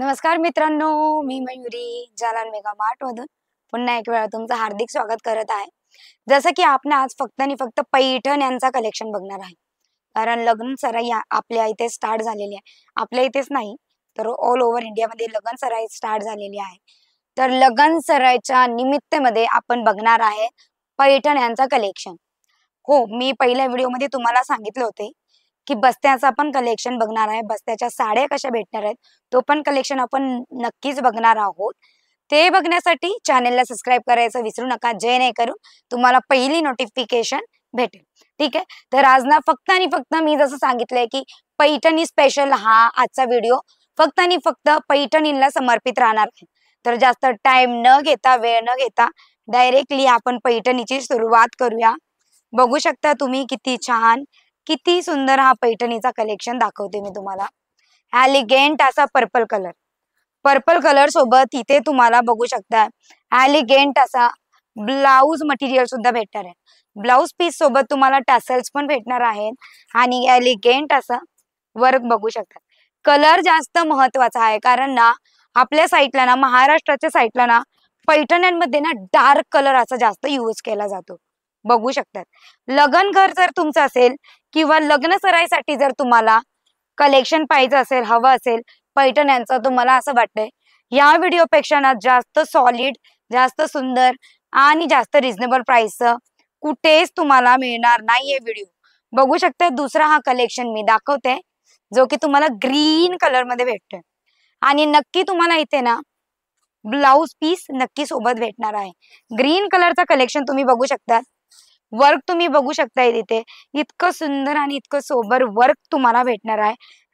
नमस्कार मित्रांनो, मी Mayuri Jalan mega mart मधून पुन्हा एक वेळा तुमचं हार्दिक स्वागत करत आहे। जसं की आपण आज फक्त आणि फक्त पैठण यांचा कलेक्शन बघणार आहे। कारण लग्न सराई आपल्या इथे स्टार्ट झालेली आहे। आपल्या इथेच नाही तर ऑल ओव्हर इंडियामध्ये लग्न सराई स्टार्ट झालेली आहे। तर लग्न सराईच्या निमित्तामध्ये आपण बघणार आहे पैठण यांचा कलेक्शन। हो, मी पहिल्या व्हिडिओमध्ये तुम्हाला सांगितले होते की बस्त्याचा पण कलेक्शन बघणार आहे, बस्त्याच्या साड्या कशा भेटणार आहेत तो पण कलेक्शन आपण नक्कीच बघणार आहोत। ते बघण्यासाठी चॅनलला सबस्क्राइब करायचं विसरू नका, जेणेकरून तुम्हाला पहिली नोटिफिकेशन भेटेल। ठीक आहे, तर आज ना फक्त आणि फक्त मी जसं सांगितलंय की पैठणी स्पेशल हा आजचा व्हिडिओ फक्त आणि फक्त पैठणीला समर्पित राहणार आहे। तर जास्त टाइम न घेता वेळ न घेता डायरेक्टली आपण पैठणीची सुरुवात करूया। बघू शकता तुम्ही किती छान किती सुंदर हा पैठणीचा कलेक्शन दाखवते मी तुम्हाला। एलिगेंट असा पर्पल कलर सोबत इथे तुम्हाला बघू शकता एलिगेंट असा ब्लाउज मटेरियल सुद्धा भेटणार आहे। ब्लाउज पीस सोबत तुम्हाला टॅसल्स पण भेटणार आहेत आणि एलिगेंट असा वर्क बघू शकता। कलर जास्त महत्वाचा आहे कारण ना आपल्या साईडला ना महाराष्ट्राच्या साईडला ना पैठण्यांमध्ये ना डार्क कलर असा जास्त यूज केला जातो। बघू शकतात लग्न घर जर तुमचं असेल किंवा लग्न सराईसाठी जर तुम्हाला कलेक्शन पाहिजे असेल, हवं असेल पैठण्यांचं, तुम्हाला असं वाटतंय या व्हिडिओ पेक्षा ना जास्त सॉलिड, जास्त सुंदर आणि जास्त रिझनेबल प्राइसचं कुठेच तुम्हाला मिळणार नाहीये व्हिडिओ। बघू शकता दुसरा हा कलेक्शन मी दाखवते जो की तुम्हाला ग्रीन कलर मध्ये भेटतोय आणि नक्की तुम्हाला इथे ना ब्लाउज पीस नक्की सोबत भेटणार आहे। ग्रीन कलरचा कलेक्शन तुम्ही बघू शकता, वर्क तुम्ही बघू शकताय तिथे इतकं सुंदर आणि इतकं सोबर वर्क तुम्हाला भेटणार आहे।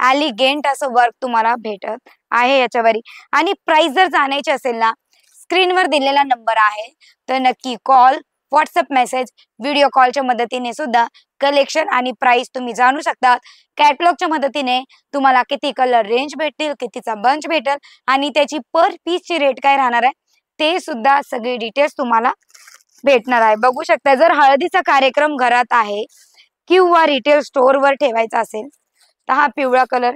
एलिगेंट असं वर्क तुम्हाला भेटत आहे याच्यावरी। आणि प्राइस जर जाणायची असेल ना स्क्रीनवर दिलेला नंबर आहे तर नक्की कॉल, व्हॉट्सअप मेसेज, व्हिडिओ कॉलच्या मदतीने सुद्धा कलेक्शन आणि प्राइस तुम्ही जाणू शकता। कॅटलॉगच्या मदतीने तुम्हाला किती कलर रेंज भेटतील, कितीचा बंच भेटेल आणि त्याची पर पीसची रेट काय राहणार आहे ते सुद्धा सगळे डिटेल्स तुम्हाला भेटणार आहे। बघू शकता जर हळदीचा कार्यक्रम घरात आहे किंवा रिटेल स्टोअर वर ठेवायचा असेल तर हा पिवळा कलर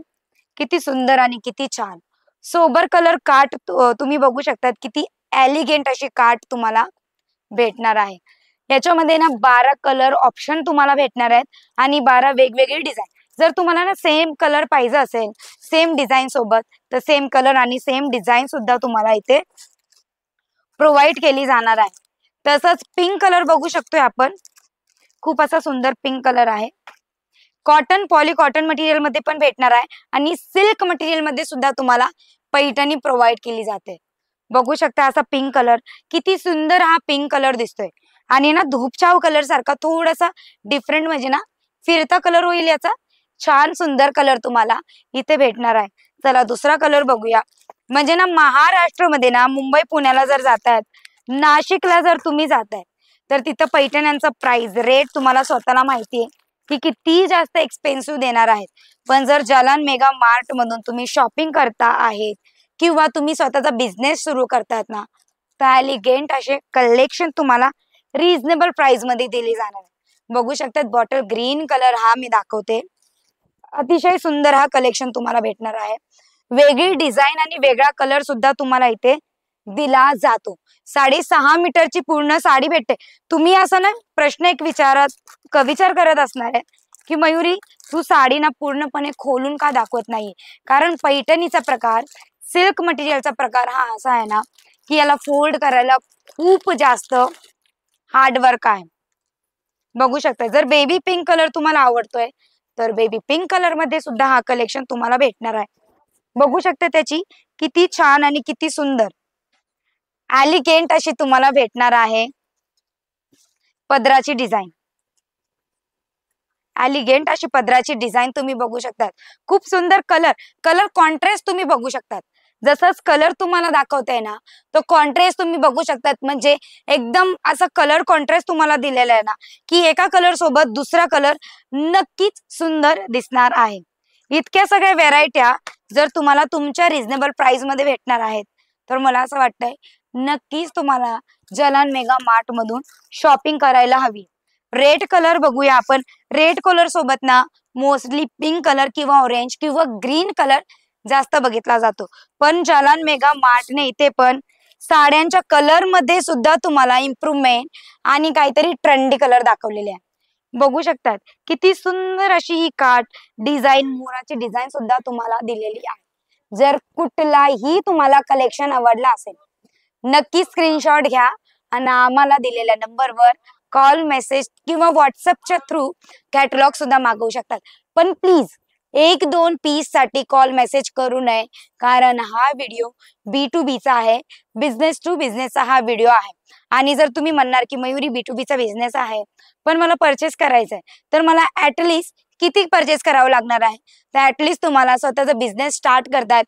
किती सुंदर आणि किती छान सोबर कलर काट तुम्ही बघू शकता किती एलिगेंट अशी काट तुम्हाला भेटणार आहे। याच्यामध्ये ना 12 कलर ऑप्शन तुम्हाला भेटणार आहेत आणि 12 वेगवेगळे डिझाइन। जर तुम्हाला ना सेम कलर पाहिजे असेल सेम डिझाइन सोबत तर सेम कलर आणि सेम डिझाइन सुद्धा तुम्हाला इथे प्रोव्हाइड केली जाणार आहे। तसंच पिंक कलर बघू शकतोय आपण, खूप असा सुंदर पिंक कलर आहे। कॉटन पॉली कॉटन मटेरियल मध्ये पण भेटणार आहे आणि सिल्क मटेरियल मध्ये सुद्धा तुम्हाला पैठणी प्रोव्हाइड केली जाते। बघू शकता असा पिंक कलर किती सुंदर हा पिंक कलर दिसतोय आणि ना धूपचाव कलर सारखा थोडासा डिफरंट म्हणजे ना फिरता कलर होईल याचा। छान सुंदर कलर तुम्हाला इथे भेटणार आहे। चला दुसरा कलर बघूया। म्हणजे ना महाराष्ट्रामध्ये ना मुंबई पुण्याला जर जातायत, नाशिकला जर तुम्ही जाताय तर तिथं पैठण्यांचा प्राइस रेट तुम्हाला स्वतःला माहिती आहे की किती जास्त एक्सपेन्सिव्ह देणार आहेत। पण जर जालान मेगा मार्ट मधून तुम्ही शॉपिंग करता आहेत किंवा तुम्ही स्वतःचा बिझनेस सुरू करतात ना तर एलिगेंट असे कलेक्शन तुम्हाला रिझनेबल प्राइस मध्ये दिले जाणार आहे। बघू शकतात बॉटल ग्रीन कलर हा मी दाखवते, अतिशय सुंदर हा कलेक्शन तुम्हाला भेटणार आहे। वेगळी डिझाइन आणि वेगळा कलर सुद्धा तुम्हाला इथे दिला जातो। 6.5 मीटरची पूर्ण साडी भेटते। तुम्ही असं ना प्रश्न एक विचार करत असणार आहे की मयुरी तू साडी ना पूर्णपणे खोलून का दाखवत नाही, कारण पैठणीचा प्रकार, सिल्क मटेरियलचा प्रकार हा असा आहे ना की याला फोल्ड करायला खूप जास्त हार्ड वर्क आहे। बघू शकता जर बेबी पिंक कलर तुम्हाला आवडतोय तर बेबी पिंक कलर मध्ये सुद्धा हा कलेक्शन तुम्हाला भेटणार आहे। बघू शकता त्याची किती छान आणि किती सुंदर एलिगेंट अशी तुम्हाला भेटणार आहे पदराची डिझाइन। एलिगेंट अशी पदराची डिझाइन तुम्ही बघू शकता। खूप सुंदर कलर कॉन्ट्रास्ट तुम्ही बघू शकता। जसंच कलर तुम्हाला दाखवते ना तो कॉन्ट्रास्ट तुम्ही बघू शकतात, म्हणजे एकदम असा कलर कॉन्ट्रास्ट तुम्हाला दिलेला आहे ना की एका कलर सोबत दुसरा कलर नक्कीच सुंदर दिसणार आहे। इतक्या सगळ्या व्हेरायट्या जर तुम्हाला तुमच्या रिझनेबल प्राइस मध्ये भेटणार आहेत तर मला असं वाटतंय नक्कीच तुम्हाला जालान मेगा मार्ट मधून शॉपिंग करायला हवी। रेड कलर बघूया आपण। रेड कलर सोबत ना मोस्टली पिंक कलर किंवा ऑरेंज किंवा ग्रीन कलर जास्त बघितला जातो, पण जालान मेगा मार्टने इथे पण साड्यांच्या कलर मध्ये सुद्धा तुम्हाला इम्प्रूव्हमेंट आणि काहीतरी ट्रेंडी कलर दाखवलेले आहे। बघू शकतात किती सुंदर अशी ही काठ डिझाईन, मोराची डिझाईन सुद्धा तुम्हाला दिलेली आहे। जर कुठलाही तुम्हाला कलेक्शन आवडला असेल, नक्की स्क्रीनशॉट घ्या आणि आम्हाला दिलेल्या नंबरवर कॉल, मेसेज किंवा व्हॉट्सअपच्या थ्रू कॅटलॉग सुद्धा मागवू शकतात। पण प्लीज 1-2 पीस साठी कॉल मेसेज करू नये, कारण हा व्हिडिओ B2B चा आहे, बिझनेस टू बिझनेसचा हा व्हिडिओ आहे। आणि जर तुम्ही म्हणणार की मयुरी B2B चा बिझनेस आहे पण मला परचेस करायचंय, तर मला ऍटलिस्ट किती परचेस करावं लागणार आहे? तर ऍटलिस्ट तुम्हाला स्वतःचा बिझनेस स्टार्ट करतात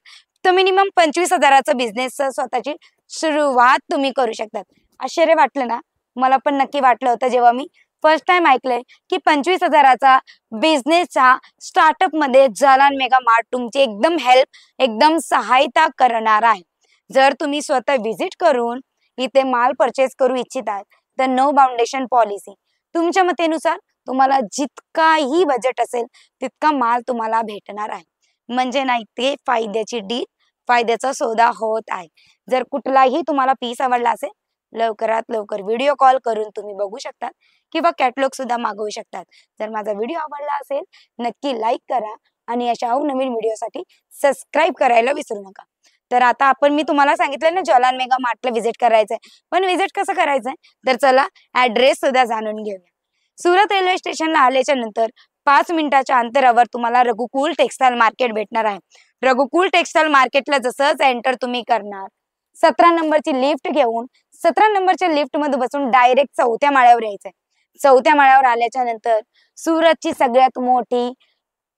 तर मिनिमम 25,000चा बिझनेस स्वतःची सुरुवात तुम्ही करू शकतात। आश्चर्य वाटलं ना? मला पण नक्की वाटलं होतं जेव्हा मी फर्स्ट टाइम ऐकलंय की 25,000चा बिझनेसचा स्टार्टअप मध्ये जालान मेगा मार्ट तुमची एकदम हेल्प, एकदम सहायता करणार आहे। जर तुम्ही स्वतः व्हिजिट करून इथे माल परचेस करू इच्छितात तर नो बाउंडेशन पॉलिसी, तुमच्या मतेनुसार तुम्हाला जितकाही बजेट असेल तितका माल तुम्हाला भेटणार आहे। म्हणजे नाही ते फायद्याची डील, फायद्याचा सौदा होत आहे। जर कुठलाही तुम्हाला पीस आवडला असेल, लवकरात लवकर व्हिडिओ कॉल करून तुम्ही बघू शकतात किंवा कॅटलॉग सुद्धा मागवू शकतात। जर माझा व्हिडिओ आवडला असेल नक्की लाईक करा आणि अशा अवनवीन व्हिडिओसाठी सबस्क्राईब करायला विसरू नका। तर आता मी तुम्हाला सांगितलं ना जालान मेगा मार्टला व्हिजिट करायचंय, पण व्हिजिट कसं करायचंय तर चला ऍड्रेस सुद्धा जाणून घेऊया। सुरत रेल्वे स्टेशनला आल्याच्या नंतर 5 मिनिटाच्या अंतरावर तुम्हाला रघुकुल टेक्सटाईल मार्केट भेटणार आहे। रघुकुल टेक्सटाईल मार्केटला जसंच एंटर तुम्ही करणार, 17 नंबरची लिफ्ट घेऊन 17 नंबरच्या लिफ्ट मध्ये बसून डायरेक्ट 4थ्या माळ्यावर यायचंय। 4थ्या माळ्यावर आल्याच्या नंतर सुरतची सगळ्यात मोठी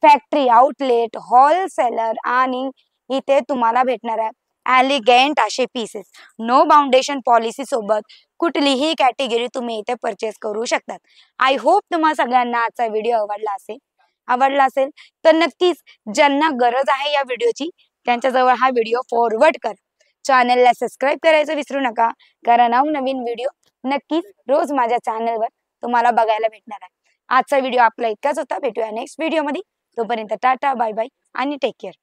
फॅक्टरी, आउटलेट, होलसेलर आणि इथे तुम्हाला भेटणार आहे एलिगेंट असे पीसेस। नो बाउंडेशन पॉलिसी सोबत कुठलीही कॅटेगरी तुम्ही इथे परचेस करू शकतात। आय होप तुम्हा सगळ्यांना आजचा व्हिडिओ आवडला असेल तर नक्कीच ज्यांना गरज आहे या व्हिडिओची त्यांच्याजवळ हा व्हिडिओ फॉरवर्ड करा। चॅनलला सबस्क्राईब करायचं विसरू नका, कारण नवीन व्हिडिओ नक्कीच रोज माझ्या चॅनलवर तुम्हाला बघायला भेटणार आहे। आजचा व्हिडिओ आपला इतकाच होता, भेटूया नेक्स्ट व्हिडिओ मध्ये। तोपर्यंत टाटा, बाय बाय आणि टेक केअर।